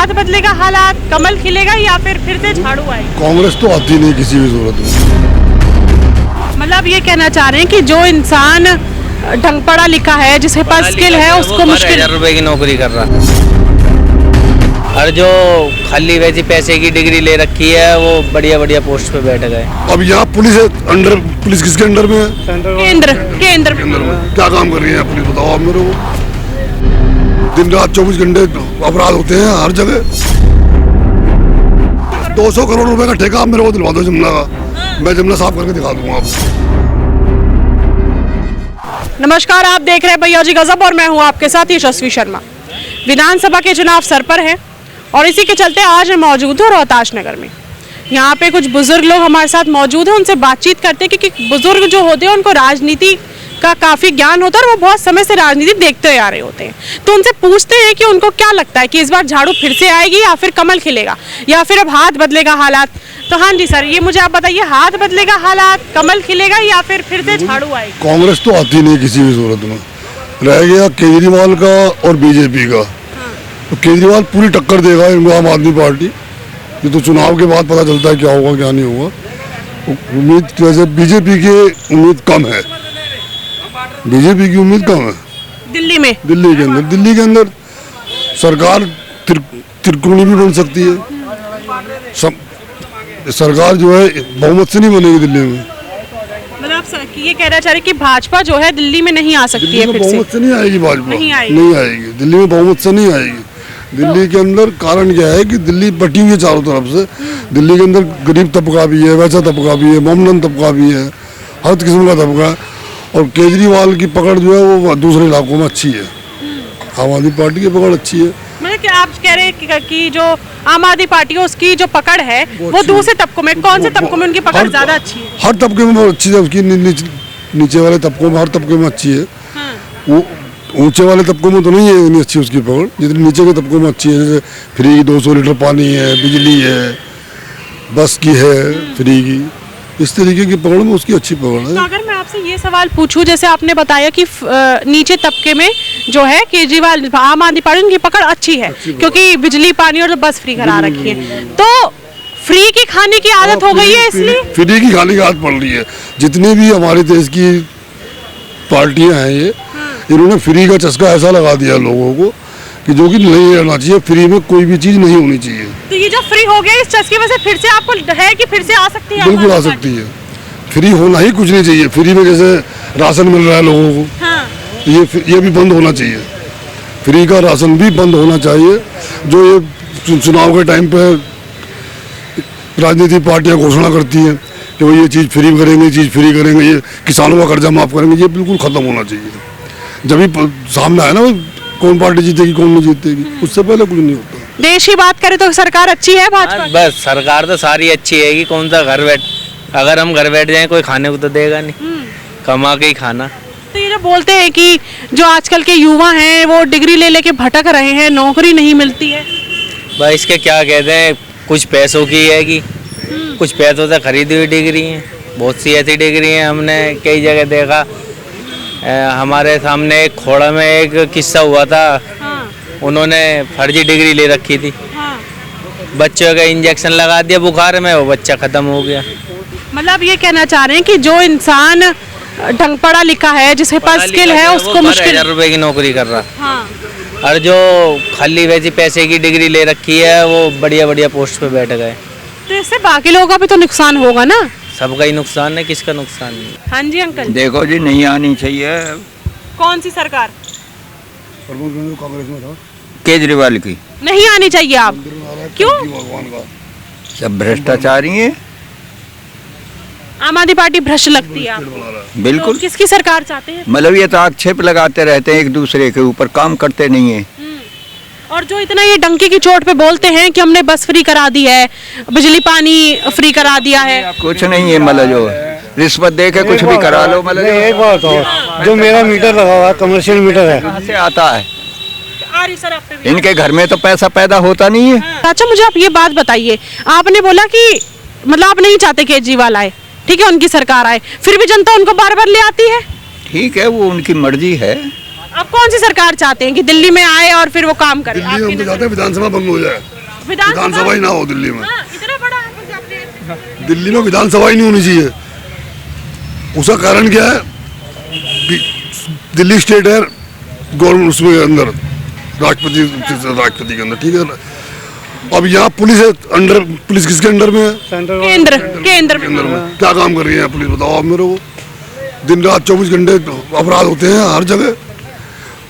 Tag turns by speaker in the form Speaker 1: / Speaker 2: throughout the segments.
Speaker 1: हाथ बदलेगा हालात, कमल खिलेगा या फिर से झाड़ू आएगी?
Speaker 2: कांग्रेस तो आती नहीं किसी भी सूरत में।
Speaker 1: मतलब ये कहना चाह रहे हैं कि जो इंसान ढंग पढ़ा लिखा है, जिसके पास स्किल है, उसको मुश्किल
Speaker 3: 1000 रुपए की नौकरी कर रहा, और जो खाली वैसी पैसे की डिग्री ले रखी है वो बढ़िया बढ़िया पोस्ट पे बैठ गए।
Speaker 2: अब यहाँ पुलिस है, अंडर पुलिस किसके अंडर में है?
Speaker 1: केंद्र
Speaker 2: में क्या काम कर रही है पुलिस, बताओ आप मेरे को। दिन रात 24 घंटे अपराध होते हैं हर जगह। 200 करोड़ रुपए का ठेका आप मेरे को दिलवा दो जमुना का, मैं जमुना साफ करके दिखा दूंगा आपको।
Speaker 1: नमस्कार, आप देख रहे हैं भैया जी गजब और मैं हूं आपके साथ यशस्वी शर्मा। विधानसभा के चुनाव सर पर है और इसी के चलते आज मैं मौजूद हूँ रोहताश नगर में। यहाँ पे कुछ बुजुर्ग लोग हमारे साथ मौजूद हैं, उनसे बातचीत करते हैं क्योंकि बुजुर्ग जो होते हैं उनको राजनीति का काफ़ी ज्ञान होता है और वो बहुत समय से राजनीति देखते हुए आ रहे होते हैं। तो उनसे पूछते हैं कि उनको क्या लगता है कि इस बार झाड़ू फिर से आएगी या फिर कमल खिलेगा या फिर अब हाथ बदलेगा हालात। तो हाँ जी सर, ये मुझे आप बताइए, हाथ बदलेगा हालात, कमल खिलेगा या फिर से झाड़ू आएगी?
Speaker 2: कांग्रेस तो आती नहीं किसी भी सूरत में। रह गया केजरीवाल का और बीजेपी का। तो केजरीवाल पूरी टक्कर देगा इनको, आम आदमी पार्टी। ये तो चुनाव के बाद पता चलता है क्या होगा क्या नहीं होगा। उम्मीद वैसे बीजेपी की उम्मीद कम है, बीजेपी की उम्मीद कम है। दिल्ली के अंदर सरकार त्रिकोणीय भी बन सकती है। सरकार जो है बहुमत से नहीं बनेगी दिल्ली में।
Speaker 1: मतलब आप ये कहना चाह रहे कि भाजपा जो है दिल्ली में नहीं आ सकती है, फिर से
Speaker 2: बहुमत से नहीं आएगी भाजपा,
Speaker 1: नहीं
Speaker 2: आएगी दिल्ली में, बहुमत से नहीं आएगी। दिल्ली के अंदर कारण क्या है कि दिल्ली बटी हुई है चारों तरफ से। दिल्ली के अंदर गरीब तबका भी है, वैसा तबका भी है, मोमडन तबका भी है, हर किस्म का तबका है। और केजरीवाल की पकड़ जो है वो दूसरे इलाकों में अच्छी है, आम आदमी पार्टी की पकड़ अच्छी है।
Speaker 1: मतलब क्या आप कह रहे हैं कि जो आम आदमी पार्टी है उसकी जो पकड़ है वो दूसरे तबकों में, कौन से तबकों में उनकी पकड़ ज्यादा अच्छी है?
Speaker 2: हर तबके में बहुत अच्छी है उसकी, नीचे वाले तबकों में, हर तबके में अच्छी है। वो ऊंचे वाले तबकों में तो नहीं है इतनी अच्छी उसकी पकड़, जितनी नीचे के तबकों में अच्छी है। जैसे फ्री 200 लीटर पानी है, बिजली है, बस की है फ्री की, इस तरीके की पकड़ में उसकी अच्छी पकड़ है।
Speaker 1: तो अगर मैं आपसे ये सवाल पूछूं, जैसे आपने बताया कि नीचे तबके में जो है केजरीवाल आम आदमी पार्टी उनकी पकड़ अच्छी है क्योंकि बिजली पानी और बस फ्री करा रखी है, तो फ्री की खाने की आदत हो गई है, इसलिए
Speaker 2: फ्री की खाने की आदत पड़ रही है। जितनी भी हमारे देश की पार्टियां हैं ये, इन्होंने फ्री का चस्का ऐसा लगा दिया लोगों को कि जो कि नहीं रहना चाहिए। फ्री में कोई भी चीज नहीं होनी चाहिए। तो
Speaker 1: ये जो फ्री हो गया, इस चस्के में से फिर से आपको है कि फिर से आ सकती है?
Speaker 2: बिल्कुल आ सकती है। फ्री होना ही कुछ नहीं चाहिए। फ्री में जैसे राशन मिल रहा है लोगों को,
Speaker 1: हाँ।
Speaker 2: ये भी बंद होना चाहिए। फ्री का राशन भी बंद होना चाहिए। जो ये चुनाव के टाइम पे राजनीतिक पार्टियां घोषणा करती हैं कि वो ये चीज़ फ्री करेंगे, ये किसानों का कर्जा माफ करेंगे, ये बिल्कुल खत्म होना चाहिए। जब भी सामने आए ना कौन पार्टी जीतेगी कौन नहीं जीतेगी, उससे पहले कुछ नहीं होता।
Speaker 1: देश की बात करें तो सरकार अच्छी है भाजपा?
Speaker 3: बस सरकार तो सारी अच्छी है कि कौन सा अगर हम घर बैठ जाएं कोई खाने को तो देगा नहीं, कमा के ही खाना।
Speaker 1: तो ये जो बोलते हैं कि जो आजकल के युवा हैं वो डिग्री ले लेके भटक रहे हैं, नौकरी नहीं मिलती है,
Speaker 3: भाई इसके क्या कहते हैं, कुछ पैसों की है कि कुछ पैसों से खरीदी हुई डिग्री है। बहुत सी ऐसी डिग्री हैं, हमने कई जगह देखा। हमारे सामने एक खोड़ा में एक किस्सा हुआ था।
Speaker 1: हाँ।
Speaker 3: उन्होंने फर्जी डिग्री ले रखी थी।
Speaker 1: हाँ।
Speaker 3: बच्चों का इंजेक्शन लगा दिया बुखार में, वो बच्चा खत्म हो गया।
Speaker 1: मतलब ये कहना चाह रहे हैं कि जो इंसान ढंग पढ़ा लिखा है, जिसके पास स्किल है, उसको मुश्किल
Speaker 3: 1000 रुपए की नौकरी कर रहा,
Speaker 1: हाँ।
Speaker 3: और जो खाली वैसी पैसे की डिग्री ले रखी है वो बढ़िया बढ़िया पोस्ट पे बैठ गए।
Speaker 1: तो इससे बाकी लोगों का भी तो नुकसान होगा ना?
Speaker 3: सबका ही नुकसान है, किसका नुकसान नहीं?
Speaker 1: हाँ जी अंकल।
Speaker 4: देखो जी, नहीं आनी चाहिए।
Speaker 1: कौन सी सरकार?
Speaker 2: कांग्रेस में था,
Speaker 4: केजरीवाल की
Speaker 1: नहीं आनी चाहिए। आप क्यों?
Speaker 4: सब भ्रष्टाचारी है।
Speaker 1: आम आदमी पार्टी भ्रष्ट लगती है आपको?
Speaker 4: बिल्कुल।
Speaker 1: तो किसकी सरकार चाहते हैं?
Speaker 4: मतलब ये तो आक्षेप लगाते रहते हैं एक दूसरे के ऊपर, काम करते नहीं है।
Speaker 1: और जो इतना ये डंकी की चोट पे बोलते हैं कि हमने बस फ्री करा दी है, बिजली पानी फ्री करा दिया है,
Speaker 4: कुछ नहीं है। मतलब जो रिश्वत दे के कुछ भी करा लो। मतलब
Speaker 5: एक बात और, जो मेरा मीटर लगा हुआ है, कमर्शियल मीटर है,
Speaker 4: कहाँ से आता है?
Speaker 1: आ रही सर आप पे भी।
Speaker 4: इनके घर में तो पैसा पैदा होता नहीं है।
Speaker 1: अच्छा मुझे आप ये बात बताइए, आपने बोला कि मतलब आप नहीं चाहते केजरीवाल आए, ठीक है, उनकी सरकार आए, फिर भी जनता उनको बार बार ले आती है।
Speaker 4: ठीक है, वो उनकी मर्जी है।
Speaker 1: आप कौन सी सरकार चाहते हैं कि दिल्ली में आए और फिर वो काम करे?
Speaker 2: दिल्ली हम तो चाहते हैं विधानसभा बंद हो जाए। विधानसभा ही ना हो दिल्ली में।
Speaker 1: इतना बड़ा आपने
Speaker 2: दिल्ली में विधानसभा ही नहीं होनी चाहिए। उसका कारण क्या है? दिल्ली स्टेट है गवर्नमेंट उसमें अंदर राष्ट्रपति के अंदर, ठीक है ना। अब यहाँ पुलिस है अंडर, पुलिस किसके अंडर में है?
Speaker 1: केंद्र
Speaker 2: के अंदर में। क्या काम कर रही है पुलिस, बताओ आप मेरे को। दिन रात 24 घंटे अपराध होते हैं हर जगह।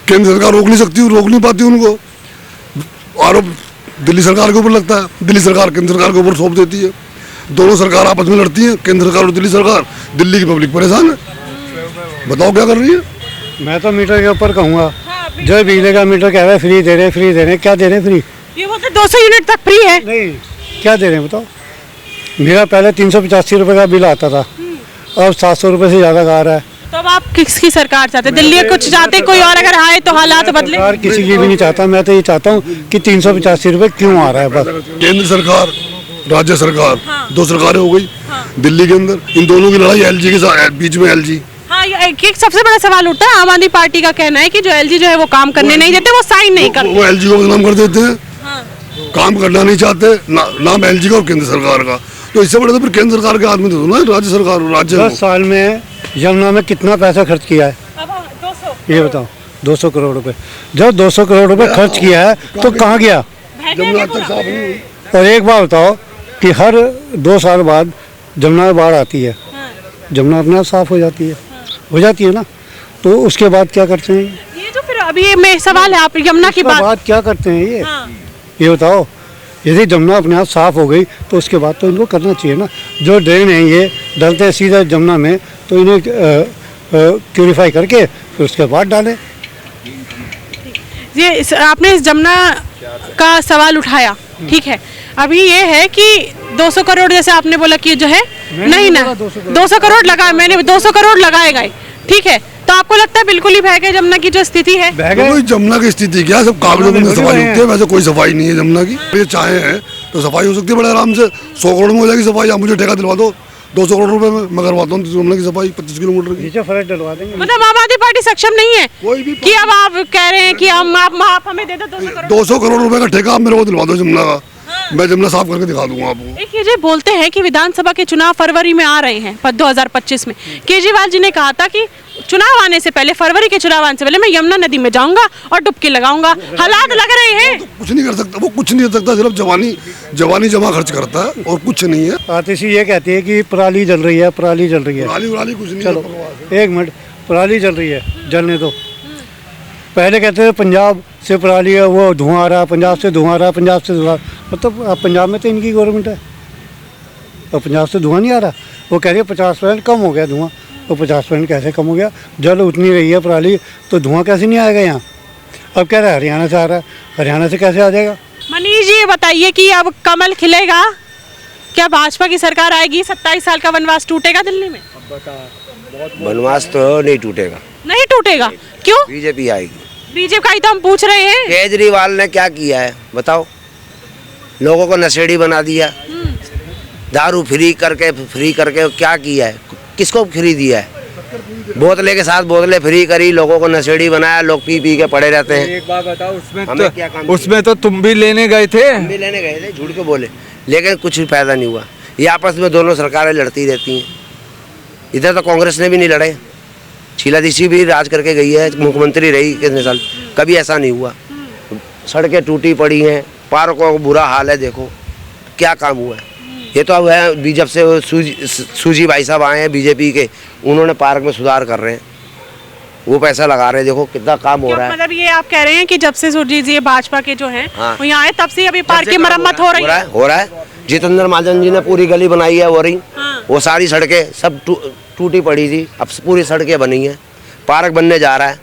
Speaker 2: केंद्र सरकार रोक नहीं सकती, रोक नहीं पाती उनको। आरोप दिल्ली सरकार के ऊपर लगता है, दिल्ली सरकार केंद्र सरकार के ऊपर सौंप देती है। दोनों सरकार आपस में लड़ती है, केंद्र सरकार और दिल्ली सरकार। दिल्ली की पब्लिक परेशान है, बताओ क्या कर रही है।
Speaker 5: मैं तो मीटर के ऊपर कहूँगा, जो बिजली का मीटर कह रहे हैं फ्री दे रहे हैं, क्या दे रहे हैं फ्री?
Speaker 1: ये बोलते 200 यूनिट तक फ्री है।
Speaker 5: नहीं, क्या दे रहे हैं बताओ। मेरा पहले 385 रुपये का बिल आता था, अब 700 रुपये से ज़्यादा का आ रहा है।
Speaker 1: तो अब आप किसकी सरकार चाहते हैं? दिल्ली कुछ चाहते, कोई और अगर आए तो हालात बदले?
Speaker 5: सरकार किसी की भी नहीं चाहता, मैं तो ये चाहता हूँ कि 385 रुपये क्यों आ रहा है बस।
Speaker 2: केंद्र सरकार, राज्य सरकार, दो सरकारें हो गई दिल्ली के अंदर। इन दोनों की लड़ाई एलजी के साथ, बीच में एलजी।
Speaker 1: हाँ, एक सबसे बड़ा सवाल उठता है, आम आदमी पार्टी का कहना है कि जो एलजी जो है वो काम करने नहीं देते, वो साइन नहीं करते।
Speaker 2: वो एलजी को बदनाम कर देते हैं, काम करना नहीं चाहते, नाम एलजी का और केंद्र सरकार का। तो इससे बड़े तो फिर केंद्र सरकार के आदमी तो ना राज्य सरकार, राज्य
Speaker 5: 10 साल में यमुना में कितना पैसा खर्च किया है ये बताओ? 200 करोड़ रुपए। जब 200 करोड़ रुपए खर्च किया है तो कहाँ गया?
Speaker 2: जमुना तक साफ नहीं हुई।
Speaker 5: और एक बात बताओ कि हर 2 साल बाद जमुना में बाढ़ आती है, जमुना अपने आप साफ हो जाती है ना। तो उसके बाद क्या करते हैं
Speaker 1: ये जो फिर अभी ये मैं सवाल है, आप यमुना की बात
Speaker 5: क्या करते हैं ये बताओ। यदि जमुना अपने आप साफ हो गई तो उसके बाद तो इनको करना चाहिए ना। जो ड्रेन है ये डलते हैं सीधा जमुना में, तो इन्हें प्यूरिफाई करके फिर उसके बाद डालें।
Speaker 1: ये आपने इस जमुना का सवाल उठाया, ठीक है। अभी ये है कि 200 करोड़ जैसे आपने बोला कि जो है नहीं ना 200 करोड़ लगाए, मैंने 200 करोड़ लगाए गए, ठीक है। तो आपको लगता है बिल्कुल ही बह गए जमुना की जो स्थिति है?
Speaker 2: कोई जमुना की स्थिति क्या, सब कागजों में सफाई होती है, वैसे कोई सफाई नहीं है जमुना की। ये चाहे हैं तो सफाई हो सकती है बड़े आराम से, 100 करोड़ में हो जाएगी सफाई। आप मुझे ठेका दिलवा दो 200 करोड़ रुपए में, मैं करवाता हूँ जमुना की सफाई 25 किलोमीटर की।
Speaker 5: नीचे फर्श डलवा देंगे।
Speaker 1: मतलब आम आदमी पार्टी सक्षम नहीं है
Speaker 2: कोई भी
Speaker 1: कि अब आप कह रहे हैं कि आप हमें दे दो
Speaker 2: 200 करोड़ रुपए का ठेका, आप मेरे को दिलवा दो जमुना का, मैं जमुना साफ करके दिखा दूंगा आपको।
Speaker 1: एक ये बोलते हैं कि विधानसभा के चुनाव फरवरी में आ रहे हैं 2025 में। केजरीवाल जी ने कहा था कि चुनाव आने से पहले, फरवरी के चुनाव आने से पहले मैं यमुना नदी में जाऊंगा और डुबकी लगाऊंगा। हालात लग रहे हैं।
Speaker 2: तो कुछ नहीं कर सकता, वो कुछ नहीं कर सकता, सिर्फ जवानी जमा खर्च करता है और कुछ नहीं है।
Speaker 5: आतिशी ये कहती है कि पराली जल रही है, पराली जल रही है।
Speaker 2: पराली कुछ नहीं।
Speaker 5: चलो एक मिनट, पराली जल रही है, जलने दो। पहले कहते थे पंजाब से पराली है, वो धुआं आ रहा है, पंजाब से धुआं आ रहा है, पंजाब से धुआं। मतलब अब पंजाब में तो इनकी गवर्नमेंट है और पंजाब से धुआं नहीं आ रहा। वो कह रही है 50% कम हो गया धुआं। तो 50% कैसे कम हो गया? जल उतनी रही है पराली, तो धुआं कैसे नहीं आएगा यहाँ? अब कह रहा है हरियाणा से आ रहा है, हरियाणा से कैसे आ जाएगा?
Speaker 1: मनीष जी ये बताइए कि अब कमल खिलेगा क्या? भाजपा की सरकार आएगी, 27 साल का वनवास टूटेगा दिल्ली में?
Speaker 6: वनवास तो नहीं टूटेगा।
Speaker 1: नहीं टूटेगा, क्यों?
Speaker 6: बीजेपी आएगी।
Speaker 1: बीजेपी का ही तो हम पूछ रहे हैं।
Speaker 6: केजरीवाल ने क्या किया है बताओ? लोगों को नशेड़ी बना दिया, दारू फ्री करके क्या किया है? किसको फ्री दिया है? बोतले के साथ बोतलें फ्री करी, लोगों को नशेड़ी बनाया, लोग पी के पड़े रहते हैं।
Speaker 4: एक बात बताओ,
Speaker 6: उसमें
Speaker 4: तो तुम भी लेने गए थे।
Speaker 6: हम भी लेने गए थे, झूठ के बोले, लेकिन कुछ भी फायदा नहीं हुआ। ये आपस में दोनों सरकारें लड़ती रहती हैं। इधर तो कांग्रेस ने भी नहीं लड़े, शीला दीक्षित भी राज करके गई है, मुख्यमंत्री रही कितने साल, कभी ऐसा नहीं हुआ। सड़कें टूटी पड़ी हैं, पार्कों का बुरा हाल है, देखो क्या काम हुआ है। ये तो अब है, जब से सूजी भाई साहब आए हैं बीजेपी के, उन्होंने पार्क में सुधार कर रहे हैं, वो पैसा लगा रहे हैं, देखो कितना काम हो रहा है।
Speaker 1: मतलब ये आप कह रहे हैं कि जब से सुरजीत जी भाजपा के जो हैं वो यहाँ आए, तब से अभी पार्क की मरम्मत हो रही है।
Speaker 6: जितेंद्र महाजन जी ने पूरी गली बनाई है, हो रही वो सारी सड़कें सब टूटी पड़ी थी, अब पूरी सड़कें बनी हैं, पार्क बनने जा रहा है।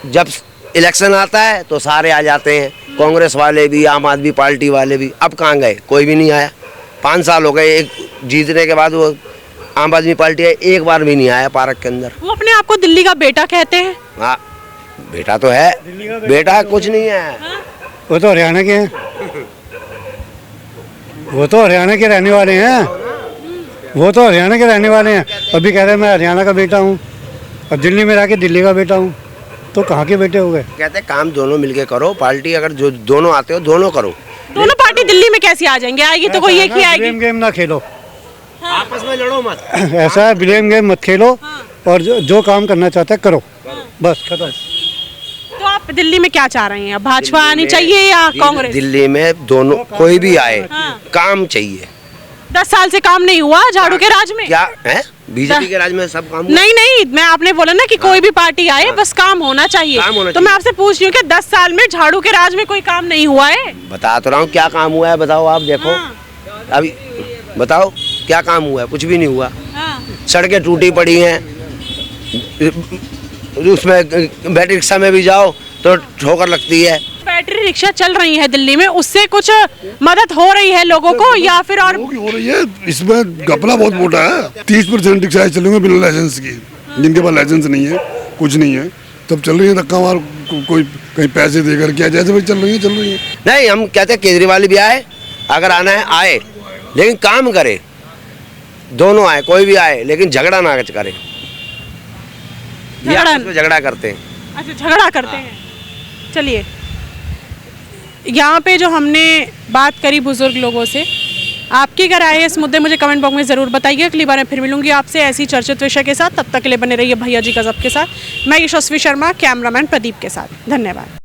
Speaker 6: जब इलेक्शन आता है तो सारे आ जाते हैं, कांग्रेस वाले भी, आम आदमी पार्टी वाले भी। अब कहाँ गए? कोई भी नहीं आया। 5 साल हो गए, एक जीतने के बाद वो आम आदमी पार्टी एक बार भी नहीं आया पार्क के अंदर।
Speaker 1: वो अपने आप को दिल्ली का बेटा कहते हैं।
Speaker 6: हाँ, बेटा तो है, बेटा कुछ नहीं है।
Speaker 5: वो तो हरियाणा के हैं, वो तो हरियाणा के रहने वाले हैं, वो तो हरियाणा के रहने वाले हैं। अभी कह रहे हैं मैं हरियाणा का बेटा हूँ और दिल्ली में रह के दिल्ली का बेटा हूँ, तो कहाँ के बेटे हो गए?
Speaker 6: कहते हैं काम दोनों मिलके करो, पार्टी अगर जो दोनों आते हो दोनों करो,
Speaker 1: दोनों पार्टी दिल्ली में कैसे आ जाएंगे? आएगी तो कोई एक ही आएगी।
Speaker 5: ब्लेम गेम ना खेलो,
Speaker 6: आपस में लड़ो मत।
Speaker 5: ऐसा है, ब्लेम गेम मत खेलो और जो काम करना चाहता है करो, बस खत्म।
Speaker 1: तो आप दिल्ली में क्या चाह रहे हैं? भाजपा आनी चाहिए या कांग्रेस?
Speaker 6: दिल्ली में दोनों कोई भी आए, काम चाहिए।
Speaker 1: 10 साल से काम नहीं हुआ झाड़ू के राज में?
Speaker 6: क्या है बीजेपी के राज में सब काम हुआ?
Speaker 1: नहीं, मैं आपने बोला ना कि कोई भी पार्टी आए बस काम होना चाहिए।
Speaker 6: काम होना
Speaker 1: तो मैं आपसे पूछ रही हूँ कि 10 साल में झाड़ू के राज में कोई काम नहीं हुआ है?
Speaker 6: बता तो रहा हूँ क्या काम हुआ है, बताओ आप देखो। अभी बताओ क्या काम हुआ है? कुछ भी नहीं हुआ। सड़कें टूटी पड़ी हैं, उसमें बैटरी रिक्शा में भी जाओ तो ठोकर लगती है।
Speaker 1: बैटरी रिक्शा चल रही है दिल्ली में, उससे कुछ मदद हो रही है लोगों को या फिर और?
Speaker 2: हो रही है, इसमें घपला बहुत मोटा है। 30% रिक्शा चल रही है बिना लाइसेंस की, जिनके पास लाइसेंस नहीं है, कुछ नहीं है, तब चल रही है धक्का मार, कोई कहीं पैसे देकर क्या, जैसे भाई चल रही है।
Speaker 6: नहीं, हम कहते हैं केजरीवाल भी आए, अगर आना है आए, लेकिन काम करे। दोनों आए, कोई भी आए, लेकिन झगड़ा ना करे। झगड़ा करते हैं।
Speaker 1: अच्छा, झगड़ा करते हैं। चलिए, यहाँ पे जो हमने बात करी बुजुर्ग लोगों से, आपकी क्या राय है इस मुद्दे, मुझे कमेंट बॉक्स में ज़रूर बताइए। अगली बार मैं फिर मिलूंगी आपसे ऐसी चर्चित विषय के साथ। तब तक के लिए बने रहिए भैया जी गजब के साथ। मैं यशस्वी शर्मा, कैमरामैन प्रदीप के साथ। धन्यवाद।